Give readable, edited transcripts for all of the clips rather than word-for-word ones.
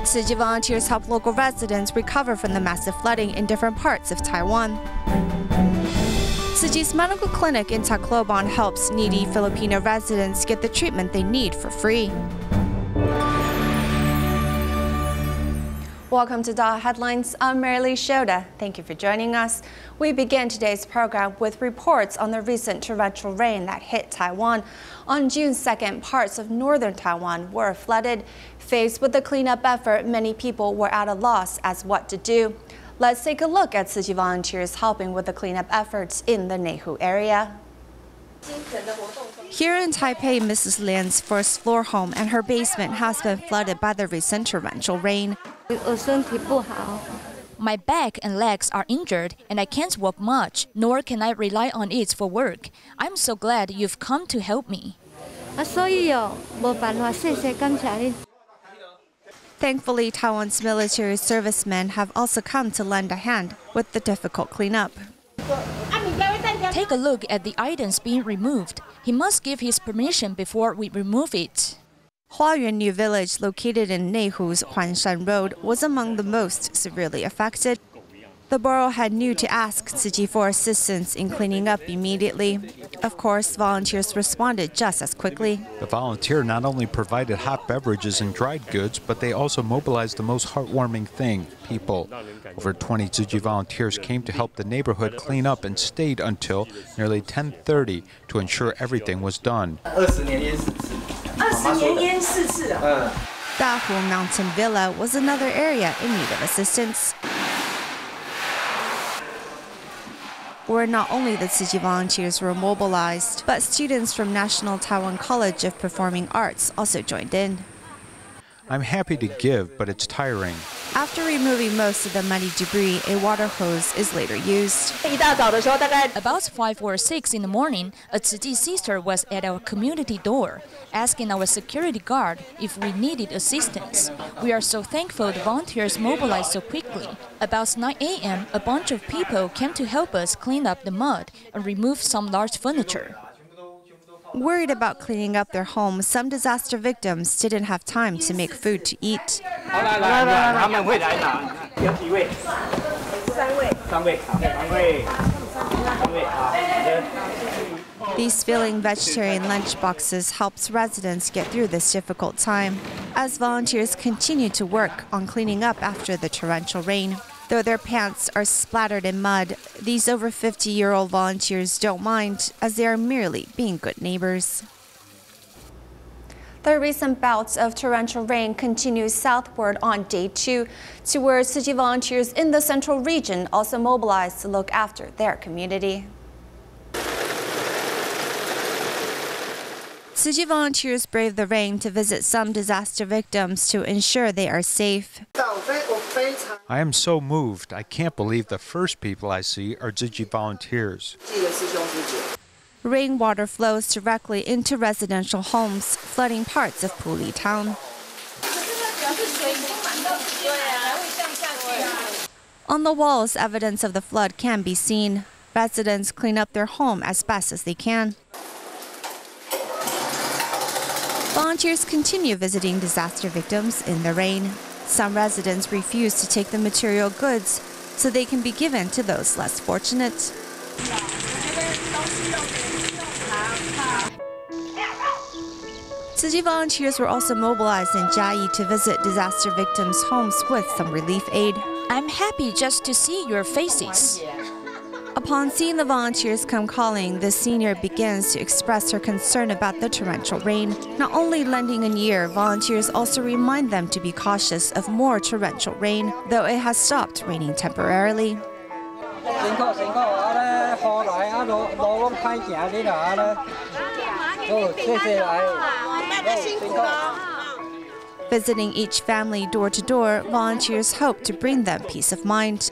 Tzu Chi volunteers help local residents recover from the massive flooding in different parts of Taiwan. Tzu Chi's medical clinic in Tacloban helps needy Filipino residents get the treatment they need for free. Welcome to DaAi Headlines. I'm Marilee Shoda. Thank you for joining us. We begin today's program with reports on the recent torrential rain that hit Taiwan. On June 2nd, parts of northern Taiwan were flooded. Faced with the cleanup effort, many people were at a loss as what to do. Let's take a look at Tzu Chi volunteers helping with the cleanup efforts in the Neihu area. Here in Taipei, Mrs. Lian's first floor home and her basement has been flooded by the recent torrential rain. My back and legs are injured and I can't walk much, nor can I rely on it for work. I'm so glad you've come to help me. Thankfully, Taiwan's military servicemen have also come to lend a hand with the difficult cleanup. Take a look at the items being removed. He must give his permission before we remove it. Huayuan New Village, located in Neihu's Huanshan Road, was among the most severely affected. The borough had knew to ask Tzu Chi for assistance in cleaning up immediately. Of course, volunteers responded just as quickly. The volunteer not only provided hot beverages and dried goods, but they also mobilized the most heartwarming thing, people. Over 20 Tzu Chi volunteers came to help the neighborhood clean up and stayed until nearly 10:30 to ensure everything was done. Dahu Mountain Villa was another area in need of assistance, where not only the Tzu Chi volunteers were mobilized, but students from National Taiwan College of Performing Arts also joined in. I'm happy to give, but it's tiring. After removing most of the muddy debris, a water hose is later used. About 5 or 6 in the morning, a Tzu Chi sister was at our community door, asking our security guard if we needed assistance. We are so thankful the volunteers mobilized so quickly. About 9 a.m., a bunch of people came to help us clean up the mud and remove some large furniture. Worried about cleaning up their homes, some disaster victims didn't have time to make food to eat. These filling vegetarian lunch boxes helps residents get through this difficult time, as volunteers continue to work on cleaning up after the torrential rain. Though their pants are splattered in mud, these over 50-year-old volunteers don't mind, as they are merely being good neighbors. The recent bouts of torrential rain continue southward on day 2, to where Tzu Chi volunteers in the central region also mobilized to look after their community. Tzu Chi volunteers brave the rain to visit some disaster victims to ensure they are safe. I am so moved. I can't believe the first people I see are Tzu Chi volunteers. Rainwater flows directly into residential homes, flooding parts of Puli town. On the walls, evidence of the flood can be seen. Residents clean up their home as best as they can. Volunteers continue visiting disaster victims in the rain. Some residents refuse to take the material goods so they can be given to those less fortunate. Tzu Chi volunteers were also mobilized in Jiayi to visit disaster victims' homes with some relief aid. I'm happy just to see your faces. Upon seeing the volunteers come calling, the senior begins to express her concern about the torrential rain. Not only lending an ear, volunteers also remind them to be cautious of more torrential rain, though it has stopped raining temporarily. Visiting each family door to door, volunteers hope to bring them peace of mind.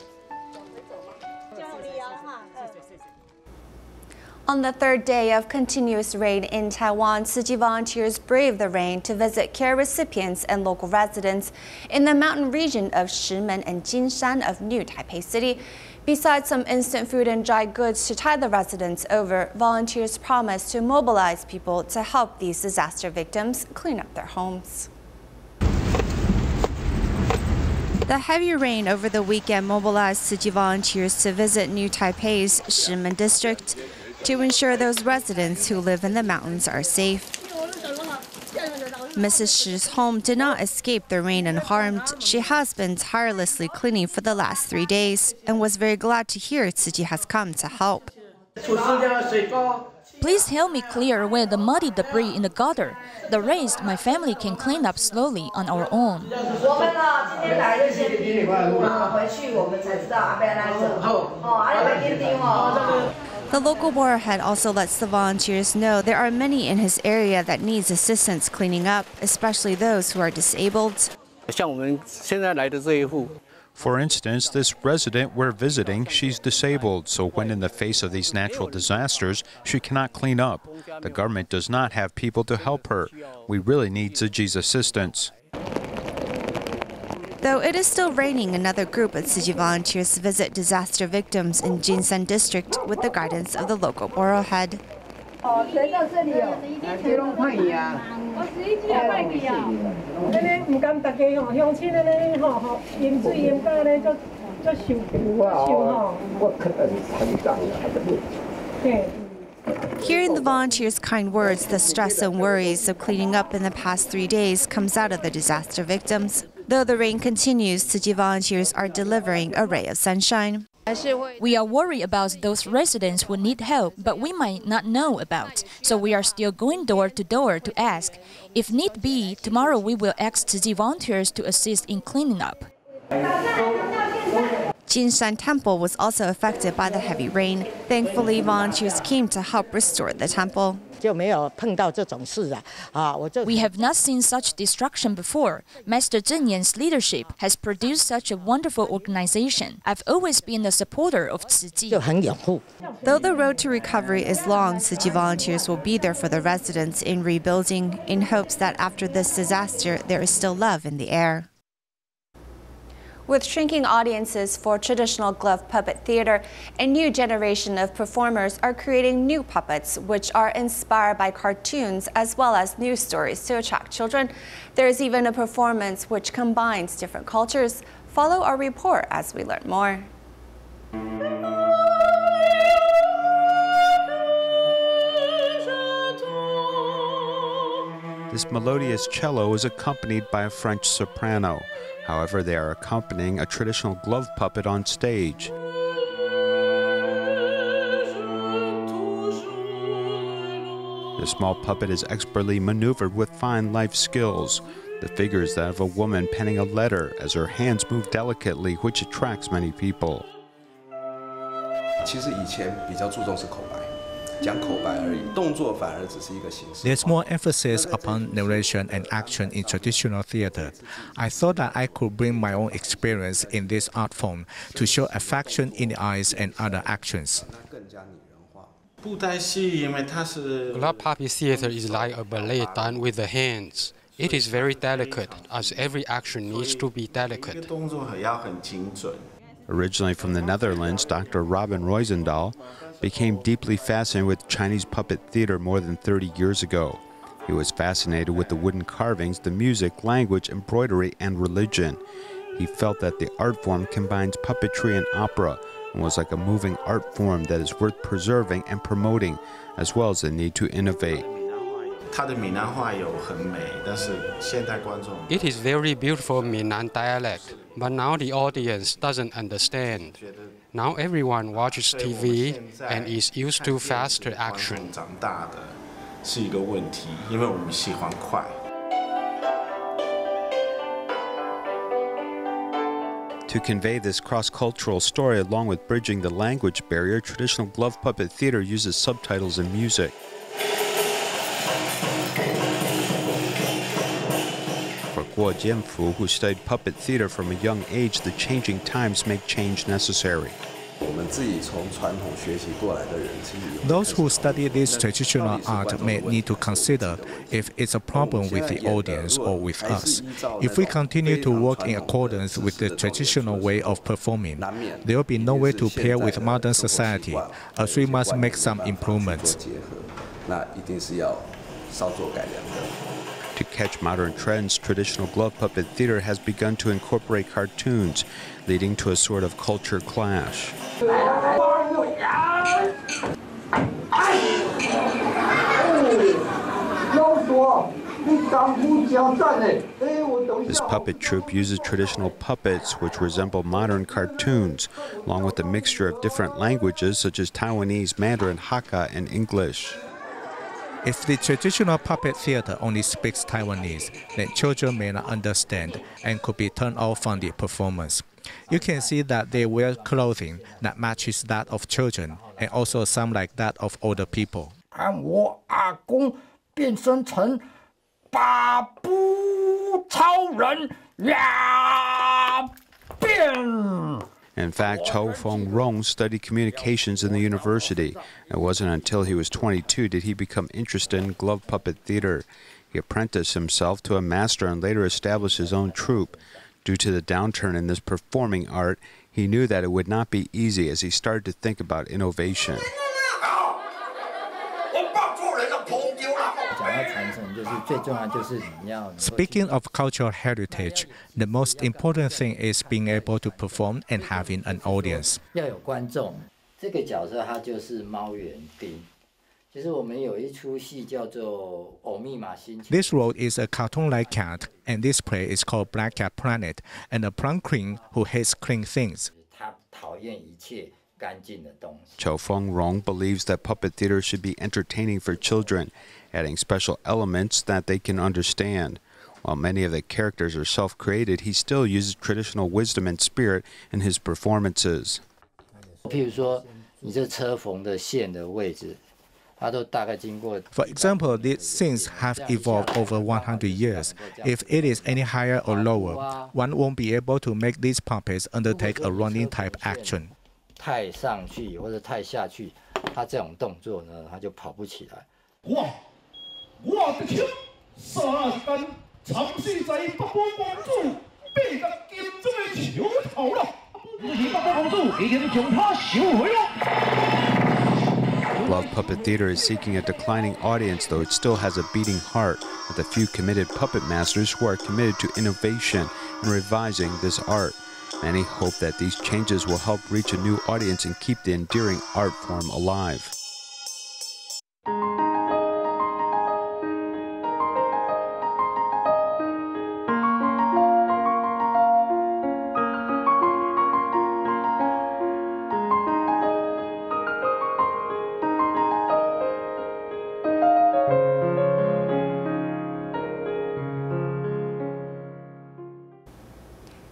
On the third day of continuous rain in Taiwan, Tzu Chi volunteers braved the rain to visit care recipients and local residents in the mountain region of石門and Jinsan of New Taipei City. Besides some instant food and dry goods to tide the residents over, volunteers promised to mobilize people to help these disaster victims clean up their homes. The heavy rain over the weekend mobilized Tzu Chi volunteers to visit New Taipei's石門district to ensure those residents who live in the mountains are safe. Mrs. Shi's home did not escape the rain unharmed. She has been tirelessly cleaning for the last 3 days and was very glad to hear Tzu Chi has come to help. Please help me clear away the muddy debris in the gutter. The rest my family can clean up slowly on our own. The local borough head also lets the volunteers know there are many in his area that needs assistance cleaning up, especially those who are disabled. For instance, this resident we're visiting, she's disabled, so when in the face of these natural disasters, she cannot clean up. The government does not have people to help her. We really need Tzu Chi's assistance. Though it is still raining, another group of Tzu Chi volunteers visit disaster victims in Jinsan district with the guidance of the local borough head. Hearing the volunteers' kind words, the stress and worries of cleaning up in the past 3 days comes out of the disaster victims. Though the rain continues, Tzu Chi volunteers are delivering a ray of sunshine. We are worried about those residents who need help, but we might not know about. So we are still going door to door to ask. If need be, tomorrow we will ask Tzu Chi volunteers to assist in cleaning up. Jinshan Temple was also affected by the heavy rain. Thankfully, volunteers came to help restore the temple. We have not seen such destruction before. Master Zhen Yan's leadership has produced such a wonderful organization. I've always been a supporter of Tzu Chi. Though the road to recovery is long, Tzu Chi volunteers will be there for the residents in rebuilding, in hopes that after this disaster, there is still love in the air. With shrinking audiences for traditional glove puppet theater, a new generation of performers are creating new puppets which are inspired by cartoons as well as news stories to attract children. There is even a performance which combines different cultures. Follow our report as we learn more. This melodious cello is accompanied by a French soprano. However, they are accompanying a traditional glove puppet on stage. The small puppet is expertly maneuvered with fine life skills. The figure is that of a woman penning a letter as her hands move delicately, which attracts many people. There's more emphasis upon narration and action in traditional theater. I thought that I could bring my own experience in this art form to show affection in the eyes and other actions. Glove puppet theater is like a ballet done with the hands. It is very delicate, as every action needs to be delicate. Originally from the Netherlands, Dr. Robin Roisendahl became deeply fascinated with Chinese puppet theater more than 30 years ago. He was fascinated with the wooden carvings, the music, language, embroidery, and religion. He felt that the art form combines puppetry and opera and was like a moving art form that is worth preserving and promoting, as well as the need to innovate. It is very beautiful Minnan dialect, but now the audience doesn't understand. Now everyone watches TV and is used to faster action. To convey this cross-cultural story along with bridging the language barrier, traditional glove puppet theater uses subtitles and music. For Guo Jianfu, who studied puppet theater from a young age, the changing times make change necessary. Those who study this traditional art may need to consider if it's a problem with the audience or with us. If we continue to work in accordance with the traditional way of performing, there will be no way to pair with modern society, as we must make some improvements. To catch modern trends, traditional glove puppet theater has begun to incorporate cartoons, leading to a sort of culture clash. This puppet troupe uses traditional puppets, which resemble modern cartoons, along with a mixture of different languages such as Taiwanese, Mandarin, Hakka, and English. If the traditional puppet theater only speaks Taiwanese, then children may not understand and could be turned off from the performance. You can see that they wear clothing that matches that of children and also some like that of older people. In fact, Cho Fong Rong studied communications in the university. It wasn't until he was 22 did he become interested in glove puppet theater. He apprenticed himself to a master and later established his own troupe. Due to the downturn in this performing art, he knew that it would not be easy as he started to think about innovation. Speaking of cultural heritage, the most important thing is being able to perform and having an audience. This role is a cartoon-like cat, and this play is called Black Cat Planet, and a plant queen who hates clean things. Cho Fong Rong believes that puppet theater should be entertaining for children, adding special elements that they can understand. While many of the characters are self-created, he still uses traditional wisdom and spirit in his performances. For example, these scenes have evolved over 100 years. If it is any higher or lower, one won't be able to make these puppets undertake a running type action. Glove Puppet Theater is seeking a declining audience, though it still has a beating heart, with a few committed puppet masters who are committed to innovation and revising this art. Many hope that these changes will help reach a new audience and keep the endearing art form alive.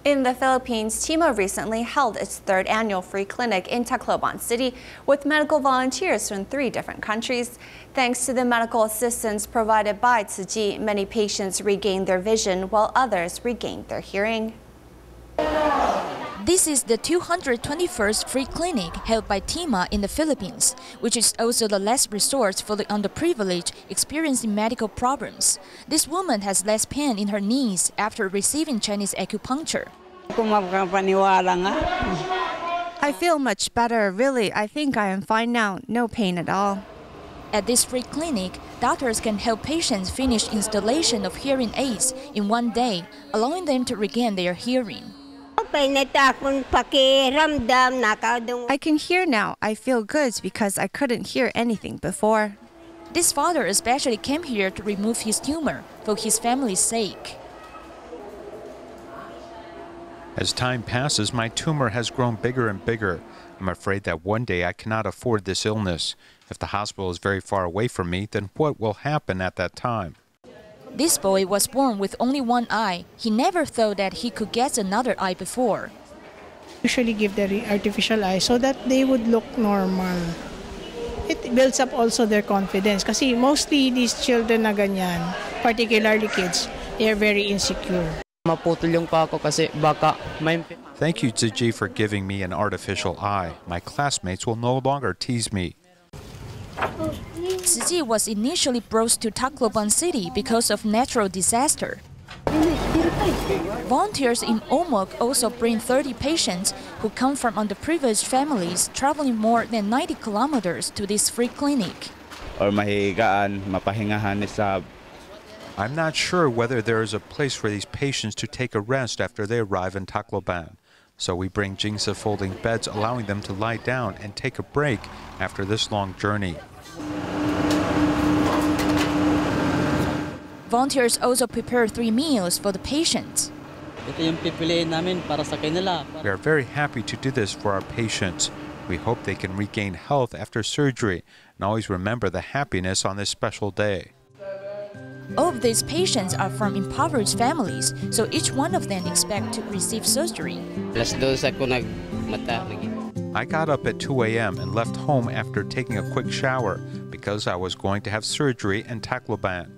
In the Philippines, TIMA recently held its third annual free clinic in Tacloban City with medical volunteers from 3 different countries. Thanks to the medical assistance provided by Tzu Chi, many patients regained their vision while others regained their hearing. This is the 221st free clinic held by TIMA in the Philippines, which is also the last resort for the underprivileged experiencing medical problems. This woman has less pain in her knees after receiving Chinese acupuncture. I feel much better, really. I think I am fine now. No pain at all. At this free clinic, doctors can help patients finish installation of hearing aids in 1 day, allowing them to regain their hearing. I can hear now. I feel good because I couldn't hear anything before. This father especially came here to remove his tumor for his family's sake. As time passes, my tumor has grown bigger and bigger. I'm afraid that one day I cannot afford this illness. If the hospital is very far away from me, then what will happen at that time? This boy was born with only one eye. He never thought that he could get another eye before. Usually give the artificial eye so that they would look normal. It builds up also their confidence. Kasi mostly these children na ganyan, particularly kids, they are very insecure. Thank you, Tzu Chi, for giving me an artificial eye. My classmates will no longer tease me. Tzu Chi was initially brought to Tacloban City because of natural disaster. Volunteers in Omok also bring 30 patients who come from underprivileged families traveling more than 90 kilometers to this free clinic. I'm not sure whether there is a place for these patients to take a rest after they arrive in Tacloban. So we bring jingsa folding beds, allowing them to lie down and take a break after this long journey. Volunteers also prepare 3 meals for the patients. We are very happy to do this for our patients. We hope they can regain health after surgery and always remember the happiness on this special day. All of these patients are from impoverished families, so each one of them expect to receive surgery. I got up at 2 a.m. and left home after taking a quick shower because I was going to have surgery in Tacloban.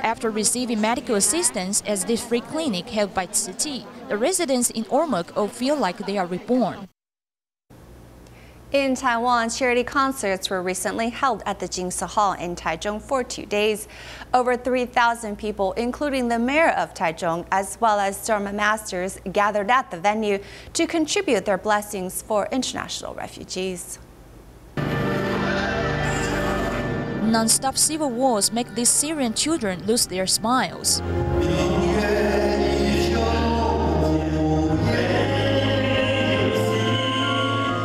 After receiving medical assistance at this free clinic held by Tzu Chi, the residents in Ormoc all feel like they are reborn. In Taiwan, charity concerts were recently held at the Jingsa Hall in Taichung for 2 days. Over 3,000 people, including the mayor of Taichung, as well as Dharma masters, gathered at the venue to contribute their blessings for international refugees. Non-stop civil wars make these Syrian children lose their smiles.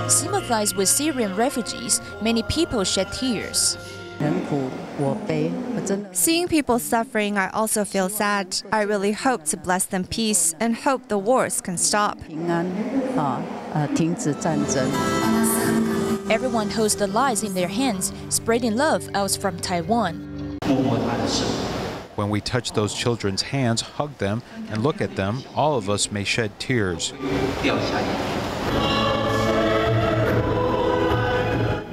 Sympathize with Syrian refugees, many people shed tears. Seeing people suffering, I also feel sad. I really hope to bless them peace and hope the wars can stop. Everyone holds the lights in their hands, spreading love out from Taiwan. When we touch those children's hands, hug them, and look at them, all of us may shed tears.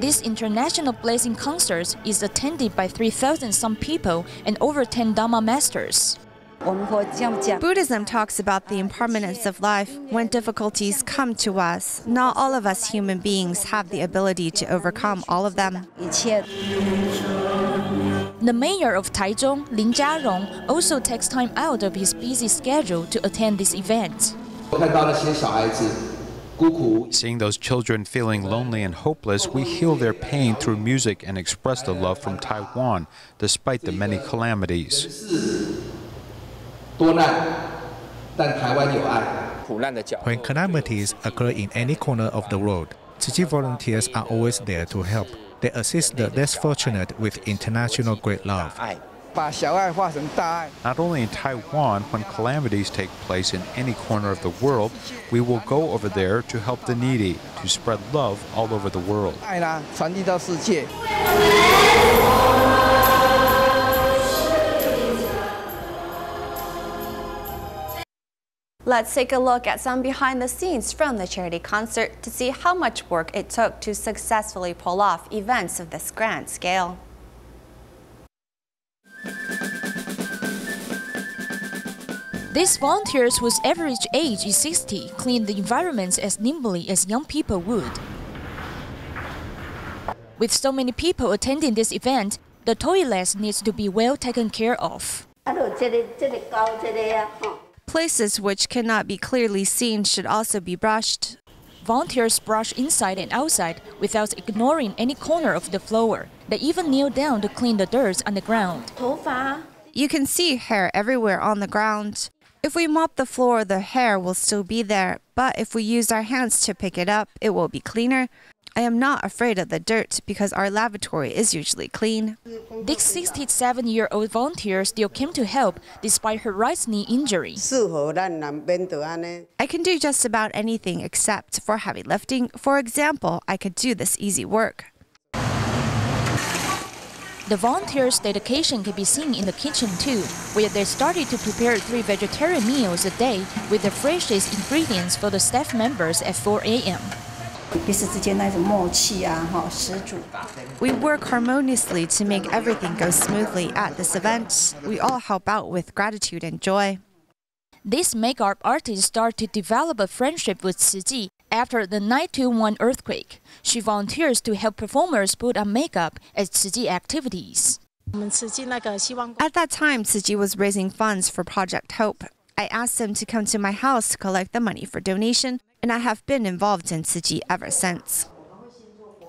This international blessing concert is attended by 3,000 some people and over 10 Dharma masters. Buddhism talks about the impermanence of life. When difficulties come to us, not all of us human beings have the ability to overcome all of them. The mayor of Taichung, Lin Jiarong, also takes time out of his busy schedule to attend this event. Seeing those children feeling lonely and hopeless, we heal their pain through music and express the love from Taiwan, despite the many calamities. When calamities occur in any corner of the world, Tzu Chi volunteers are always there to help. They assist the less fortunate with international great love. Not only in Taiwan, when calamities take place in any corner of the world, we will go over there to help the needy, to spread love all over the world. Let's take a look at some behind the scenes from the charity concert to see how much work it took to successfully pull off events of this grand scale. These volunteers, whose average age is 60, clean the environments as nimbly as young people would. With so many people attending this event, the toilets needs to be well taken care of. Places which cannot be clearly seen should also be brushed. Volunteers brush inside and outside without ignoring any corner of the floor. They even kneel down to clean the dirt on the ground. You can see hair everywhere on the ground. If we mop the floor, the hair will still be there, but if we use our hands to pick it up, it will be cleaner. I am not afraid of the dirt because our lavatory is usually clean. This 67-year-old volunteer still came to help despite her right knee injury. I can do just about anything except for heavy lifting. For example, I could do this easy work. The volunteers' dedication can be seen in the kitchen too, where they started to prepare 3 vegetarian meals a day with the freshest ingredients for the staff members at 4 a.m. We work harmoniously to make everything go smoothly at this event. We all help out with gratitude and joy. This makeup artist started to develop a friendship with Tzu Chi after the 9/21 earthquake. She volunteers to help performers put on makeup at Tzu Chi activities. At that time, Tzu Chi was raising funds for Project Hope. I asked him to come to my house to collect the money for donation, and I have been involved in Tzu Chi ever since.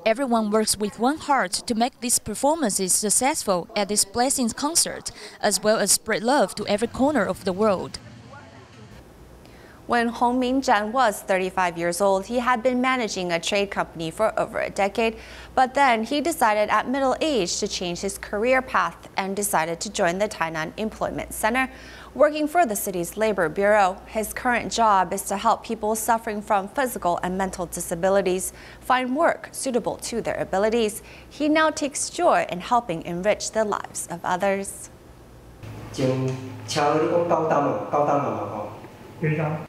Everyone works with one heart to make these performances successful at this Blessings concert, as well as spread love to every corner of the world. When Hong Ming-jan was 35 years old, he had been managing a trade company for over a decade, but then he decided at middle age to change his career path and decided to join the Tainan Employment Center, working for the city's labor bureau. His current job is to help people suffering from physical and mental disabilities find work suitable to their abilities. He now takes joy in helping enrich the lives of others.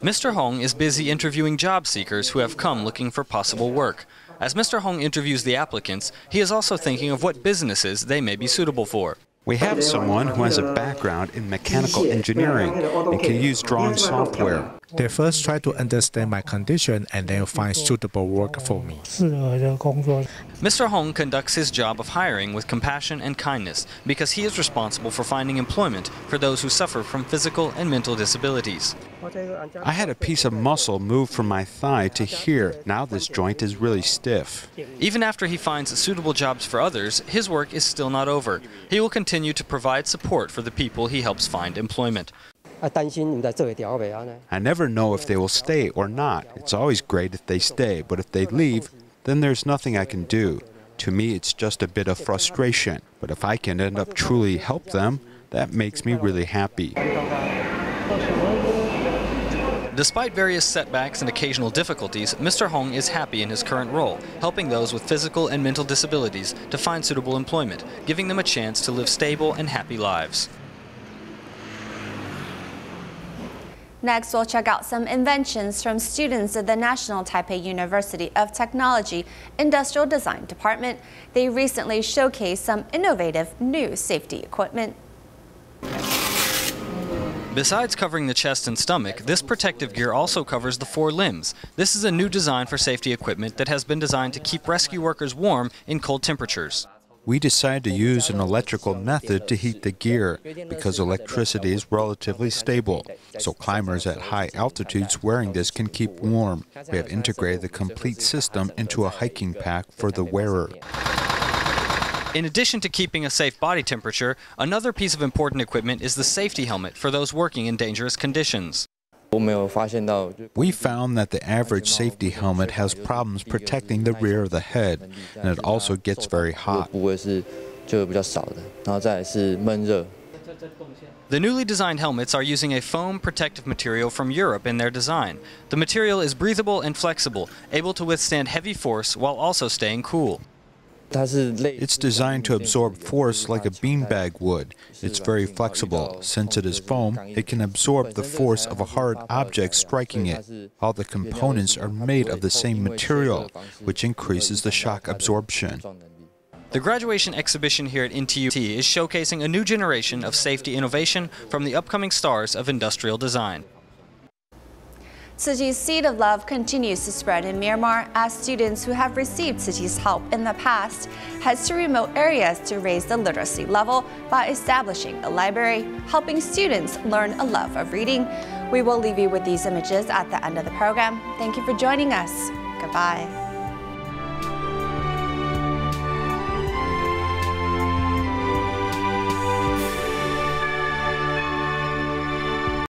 Mr. Hong is busy interviewing job seekers who have come looking for possible work. As Mr. Hong interviews the applicants, he is also thinking of what businesses they may be suitable for. We have someone who has a background in mechanical engineering and can use drawing software. They first try to understand my condition and then find suitable work for me. Mr. Hong conducts his job of hiring with compassion and kindness because he is responsible for finding employment for those who suffer from physical and mental disabilities. I had a piece of muscle moved from my thigh to here. Now this joint is really stiff. Even after he finds suitable jobs for others, his work is still not over. He will continue to provide support for the people he helps find employment. I never know if they will stay or not. It's always great if they stay, but if they leave, then there's nothing I can do. To me, it's just a bit of frustration. But if I can end up truly help them, that makes me really happy. Despite various setbacks and occasional difficulties, Mr. Hong is happy in his current role, helping those with physical and mental disabilities to find suitable employment, giving them a chance to live stable and happy lives. Next, we'll check out some inventions from students at the National Taipei University of Technology Industrial Design Department. They recently showcased some innovative new safety equipment. Besides covering the chest and stomach, this protective gear also covers the 4 limbs. This is a new design for safety equipment that has been designed to keep rescue workers warm in cold temperatures. We decided to use an electrical method to heat the gear because electricity is relatively stable, so climbers at high altitudes wearing this can keep warm. We have integrated the complete system into a hiking pack for the wearer. In addition to keeping a safe body temperature, another piece of important equipment is the safety helmet for those working in dangerous conditions. We found that the average safety helmet has problems protecting the rear of the head, and it also gets very hot. The newly designed helmets are using a foam protective material from Europe in their design. The material is breathable and flexible, able to withstand heavy force while also staying cool. It's designed to absorb force like a beanbag would. It's very flexible. Since it is foam, it can absorb the force of a hard object striking it. All the components are made of the same material, which increases the shock absorption. The graduation exhibition here at NTUT is showcasing a new generation of safety innovation from the upcoming stars of industrial design. Tzu Chi's seed of love continues to spread in Myanmar as students who have received Tzu Chi's help in the past head to remote areas to raise the literacy level by establishing a library, helping students learn a love of reading. We will leave you with these images at the end of the program. Thank you for joining us. Goodbye.